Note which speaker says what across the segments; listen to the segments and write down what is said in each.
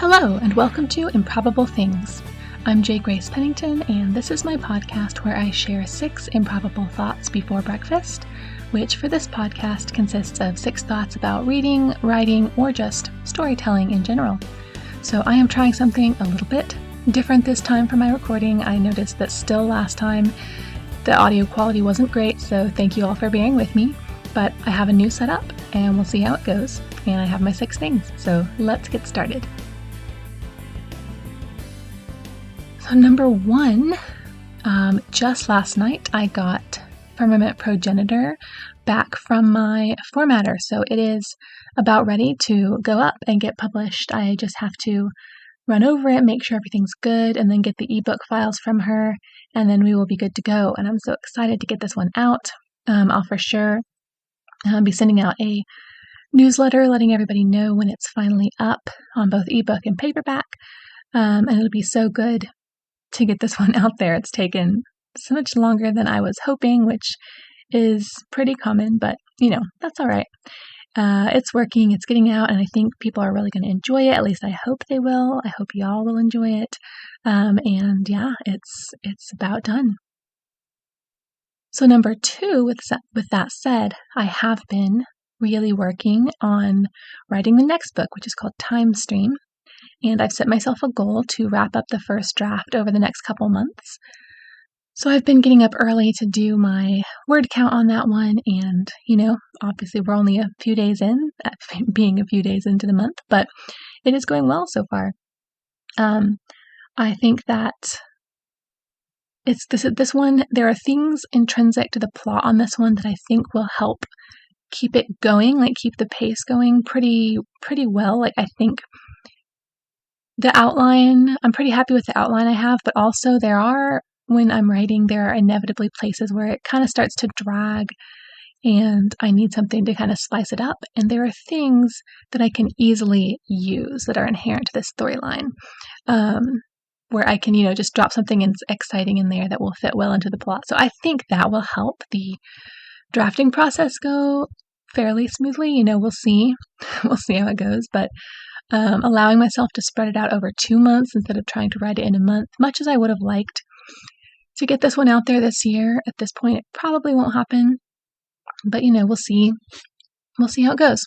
Speaker 1: Hello, and welcome to Improbable Things. I'm J. Grace Pennington, and this is my podcast where I share 6 improbable thoughts before breakfast, which for this podcast consists of 6 thoughts about reading, writing, or just storytelling in general. So I am trying something a little bit different this time for my recording. I noticed that still last time the audio quality wasn't great, so thank you all for bearing with me. But I have a new setup, and we'll see how it goes. And I have my 6 things, so let's get started. So number 1, just last night I got Firmament Progenitor back from my formatter, so it is about ready to go up and get published. I just have to run over it, make sure everything's good, and then get the ebook files from her, and then we will be good to go. And I'm so excited to get this one out. I'll for sure be sending out a newsletter letting everybody know when it's finally up on both ebook and paperback, and it'll be so good to get this one out there. It's taken so much longer than I was hoping, which is pretty common, but that's all right. It's working, it's getting out, and I think people are really going to enjoy it. At least I hope they will. I hope y'all will enjoy it. And yeah, it's about done. So number 2, with that said, I have been really working on writing the next book, which is called Time Stream. And I've set myself a goal to wrap up the first draft over the next couple months. So I've been getting up early to do my word count on that one. And, obviously we're only a few days in, being a few days into the month, but it is going well so far. I think that it's this one, there are things intrinsic to the plot on this one that I think will help keep it going, like keep the pace going pretty well. Like I think the outline, I'm pretty happy with the outline I have, but also when I'm writing, there are inevitably places where it kind of starts to drag and I need something to kind of spice it up. And there are things that I can easily use that are inherent to this storyline, where I can, just drop something exciting in there that will fit well into the plot. So I think that will help the drafting process go fairly smoothly. We'll see. We'll see how it goes, but allowing myself to spread it out over 2 months instead of trying to write it in a month, much as I would have liked to get this one out there this year. At this point, it probably won't happen, but we'll see. We'll see how it goes.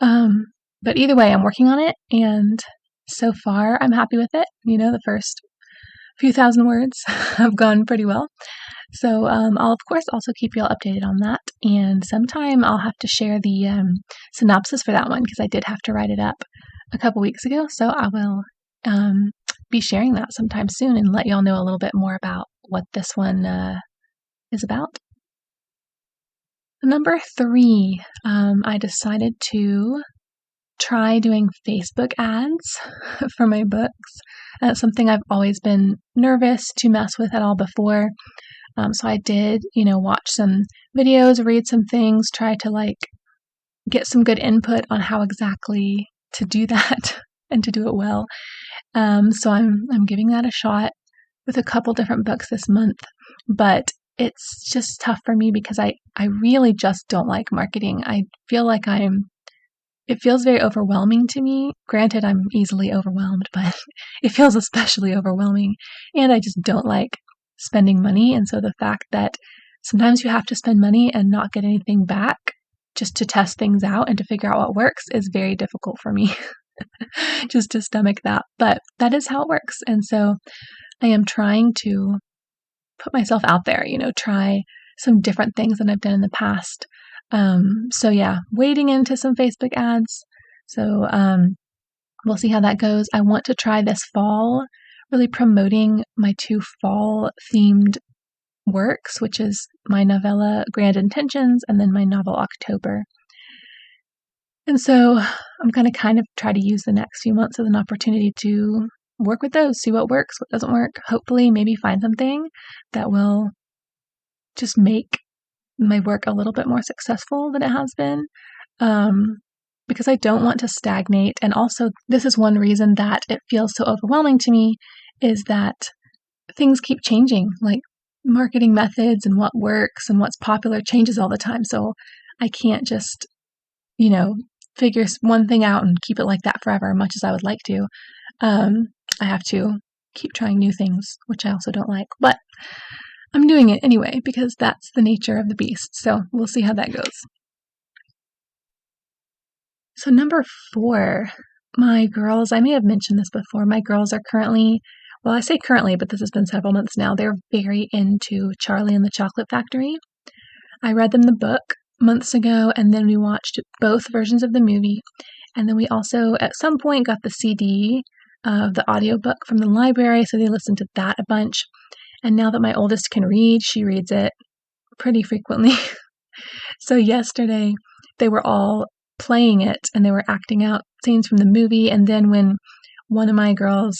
Speaker 1: But either way, I'm working on it, and so far I'm happy with it. The first few thousand words have gone pretty well. So I'll of course also keep you all updated on that, and sometime I'll have to share the synopsis for that one because I did have to write it up a couple weeks ago, so I will be sharing that sometime soon and let y'all know a little bit more about what this one is about. Number 3, I decided to try doing Facebook ads for my books. That's something I've always been nervous to mess with at all before. So I did, watch some videos, read some things, try to get some good input on how exactly to do that and to do it well. So I'm giving that a shot with a couple different books this month, but it's just tough for me because I really just don't like marketing. I feel like it feels very overwhelming to me. Granted, I'm easily overwhelmed, but it feels especially overwhelming, and I just don't like spending money. And so the fact that sometimes you have to spend money and not get anything back just to test things out and to figure out what works is very difficult for me just to stomach that. But that is how it works. And so I am trying to put myself out there, try some different things than I've done in the past. So yeah, wading into some Facebook ads. So we'll see how that goes. I want to try this fall really promoting my 2 fall themed works, which is my novella Grand Intentions and then my novel October. And so I'm going to kind of try to use the next few months as an opportunity to work with those, see what works, what doesn't work, hopefully maybe find something that will just make my work a little bit more successful than it has been, because I don't want to stagnate. And also, this is one reason that it feels so overwhelming to me, is that things keep changing, like marketing methods and what works and what's popular changes all the time. So I can't just, figure one thing out and keep it like that forever, much as I would like to. I have to keep trying new things, which I also don't like, but I'm doing it anyway because that's the nature of the beast. So we'll see how that goes. So number 4, my girls, I may have mentioned this before, my girls are currently, well, I say currently, but this has been several months now, they're very into Charlie and the Chocolate Factory. I read them the book months ago, and then we watched both versions of the movie. And then we also, at some point, got the CD of the audiobook from the library, so they listened to that a bunch. And now that my oldest can read, she reads it pretty frequently. So yesterday, they were all playing it, and they were acting out scenes from the movie. And then when one of my girls,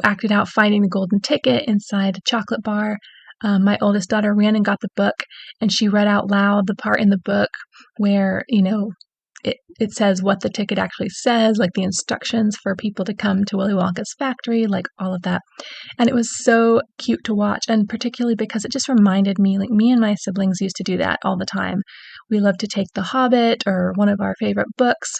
Speaker 1: acted out finding the golden ticket inside a chocolate bar, my oldest daughter ran and got the book, and she read out loud the part in the book where, it says what the ticket actually says, like the instructions for people to come to Willy Wonka's factory, like all of that. And it was so cute to watch, and particularly because it just reminded me, like me and my siblings used to do that all the time. We loved to take The Hobbit or one of our favorite books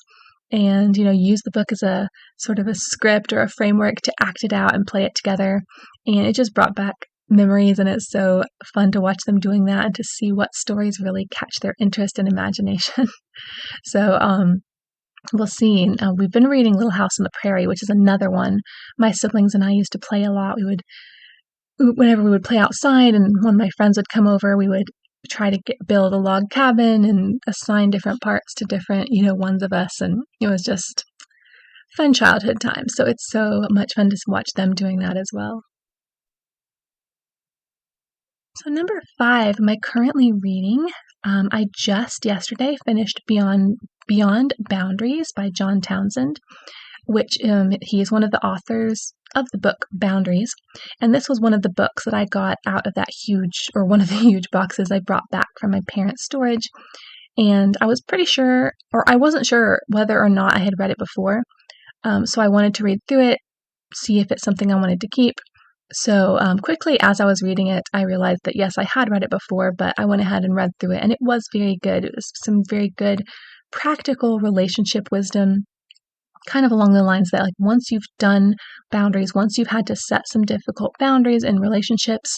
Speaker 1: and, use the book as a sort of a script or a framework to act it out and play it together. And it just brought back memories, and it's so fun to watch them doing that and to see what stories really catch their interest and imagination. So we'll see. We've been reading Little House on the Prairie, which is another one my siblings and I used to play a lot. Whenever we would play outside and one of my friends would come over, we would try to build a log cabin and assign different parts to different, ones of us. And it was just fun childhood time. So it's so much fun to watch them doing that as well. So number 5, am I currently reading? I just yesterday finished Beyond Boundaries by John Townsend, which he is one of the authors of the book Boundaries. And this was one of the books that I got out of that one of the huge boxes I brought back from my parents' storage. And I was pretty sure, or I wasn't sure whether or not I had read it before. So I wanted to read through it, see if it's something I wanted to keep. So quickly, as I was reading it, I realized that yes, I had read it before, but I went ahead and read through it, and it was very good. It was some very good practical relationship wisdom, kind of along the lines that, like, once you've done boundaries, once you've had to set some difficult boundaries in relationships,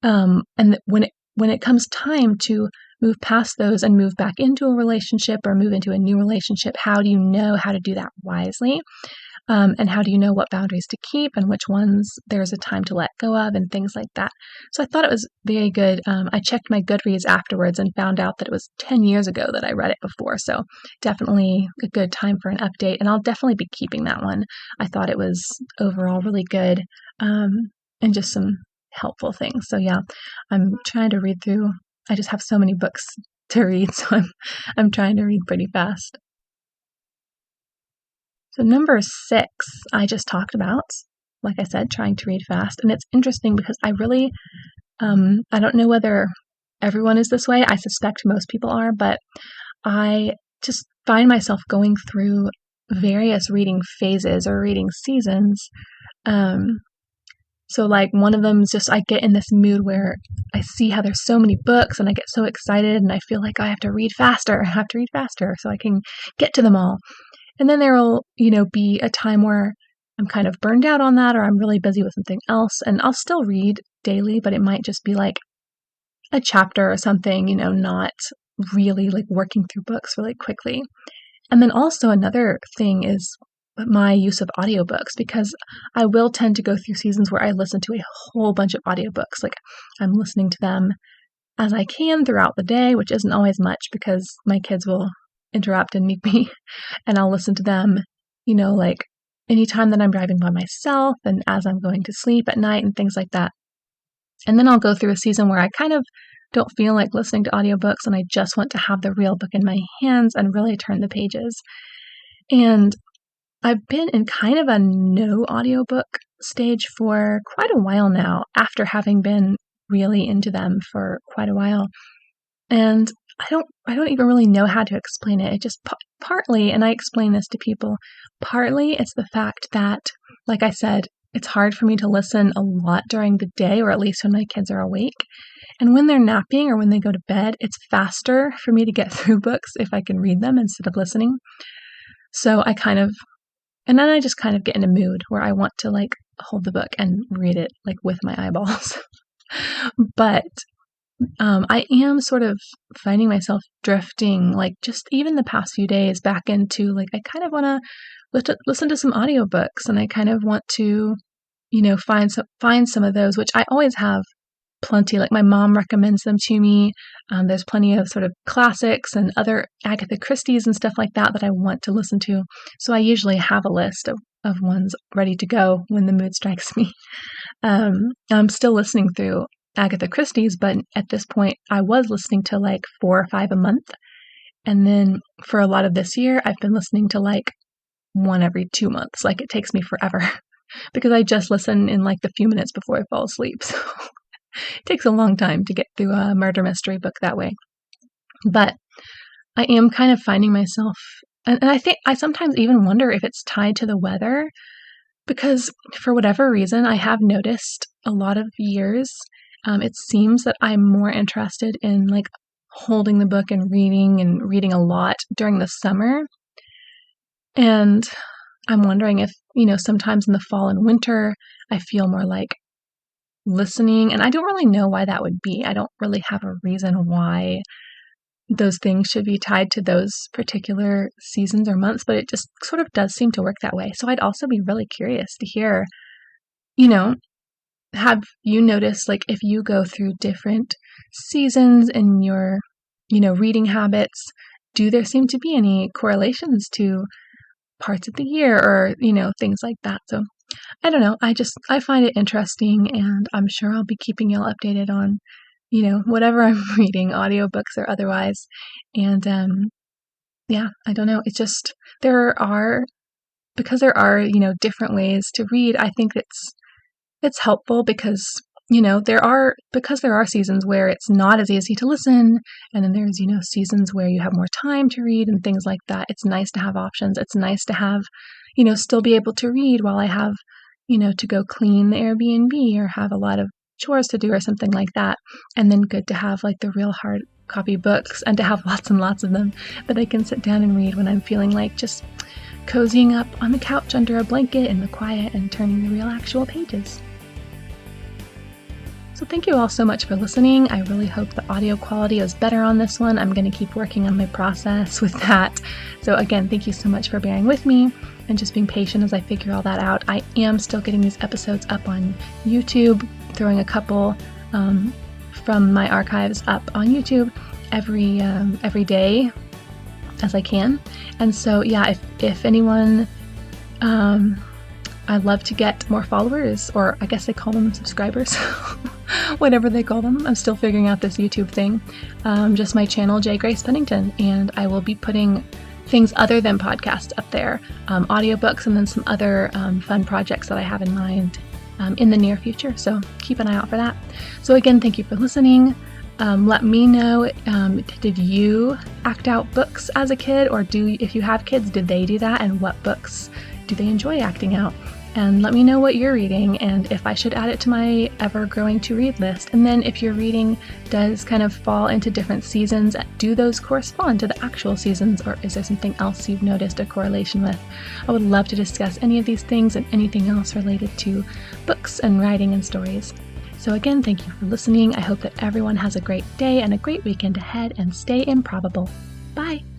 Speaker 1: and when it comes time to move past those and move back into a relationship or move into a new relationship, how do you know how to do that wisely? And how do you know what boundaries to keep and which ones there's a time to let go of and things like that. So I thought it was very good. I checked my Goodreads afterwards and found out that it was 10 years ago that I read it before. So definitely a good time for an update. And I'll definitely be keeping that one. I thought it was overall really good and just some helpful things. So yeah, I'm trying to read through. I just have so many books to read, so I'm trying to read pretty fast. So number 6, I just talked about, like I said, trying to read fast. And it's interesting because I really, I don't know whether everyone is this way. I suspect most people are, but I just find myself going through various reading phases or reading seasons. So like one of them is just, I get in this mood where I see how there's so many books and I get so excited and I feel like I have to read faster. So I can get to them all. And then there will, be a time where I'm kind of burned out on that or I'm really busy with something else. And I'll still read daily, but it might just be like a chapter or something, not really like working through books really quickly. And then also another thing is my use of audiobooks, because I will tend to go through seasons where I listen to a whole bunch of audiobooks. Like I'm listening to them as I can throughout the day, which isn't always much because my kids will interrupt and need me, and I'll listen to them, like anytime that I'm driving by myself and as I'm going to sleep at night and things like that. And then I'll go through a season where I kind of don't feel like listening to audiobooks and I just want to have the real book in my hands and really turn the pages. And I've been in kind of a no audiobook stage for quite a while now, after having been really into them for quite a while. And I don't even really know how to explain it. It just partly, and I explain this to people, partly it's the fact that, like I said, it's hard for me to listen a lot during the day, or at least when my kids are awake. And when they're napping or when they go to bed, it's faster for me to get through books if I can read them instead of listening. So I kind of And then I just kind of get in a mood where I want to like hold the book and read it like with my eyeballs. But I am sort of finding myself drifting, like just even the past few days back into like, I kind of want to listen to some audiobooks, and I kind of want to, find some of those, which I always have plenty. Like my mom recommends them to me. There's plenty of sort of classics and other Agatha Christie's and stuff like that I want to listen to. So I usually have a list of ones ready to go when the mood strikes me. I'm still listening through Agatha Christie's, but at this point I was listening to like 4 or 5 a month. And then for a lot of this year, I've been listening to like one every 2 months. Like it takes me forever because I just listen in like the few minutes before I fall asleep. So it takes a long time to get through a murder mystery book that way. But I am kind of finding myself, and I think I sometimes even wonder if it's tied to the weather, because for whatever reason, I have noticed a lot of years, it seems that I'm more interested in like holding the book and reading a lot during the summer. And I'm wondering if, sometimes in the fall and winter, I feel more like listening, and I don't really know why that would be. I don't really have a reason why those things should be tied to those particular seasons or months, but it just sort of does seem to work that way. So I'd also be really curious to hear, have you noticed, like, if you go through different seasons in your, reading habits, do there seem to be any correlations to parts of the year or, things like that? So I don't know. I find it interesting, and I'm sure I'll be keeping y'all updated on, whatever I'm reading, audiobooks or otherwise. And, yeah, I don't know. It's just, because there are, different ways to read, I think it's helpful because, there are seasons where it's not as easy to listen. And then there's, seasons where you have more time to read and things like that. It's nice to have options. It's nice to have, still be able to read while I have, to go clean the Airbnb or have a lot of chores to do or something like that. And then good to have like the real hard copy books and to have lots and lots of them that I can sit down and read when I'm feeling like just cozying up on the couch under a blanket in the quiet and turning the real actual pages. So thank you all so much for listening. I really hope the audio quality is better on this one. I'm going to keep working on my process with that. So again, thank you so much for bearing with me and just being patient as I figure all that out. I am still getting these episodes up on YouTube, throwing a couple from my archives up on YouTube every day as I can. And so yeah, if anyone, I'd love to get more followers, or I guess they call them subscribers, whatever they call them. I'm still figuring out this YouTube thing. Just my channel, J. Grace Pennington, and I will be putting things other than podcasts up there, audiobooks, and then some other fun projects that I have in mind in the near future. So keep an eye out for that. So again, thank you for listening. Let me know, did you act out books as a kid, or if you have kids, did they do that, and what books do they enjoy acting out? And let me know what you're reading and if I should add it to my ever-growing to-read list. And then if your reading does kind of fall into different seasons, do those correspond to the actual seasons, or is there something else you've noticed a correlation with? I would love to discuss any of these things and anything else related to books and writing and stories. So again, thank you for listening. I hope that everyone has a great day and a great weekend ahead, and stay improbable. Bye!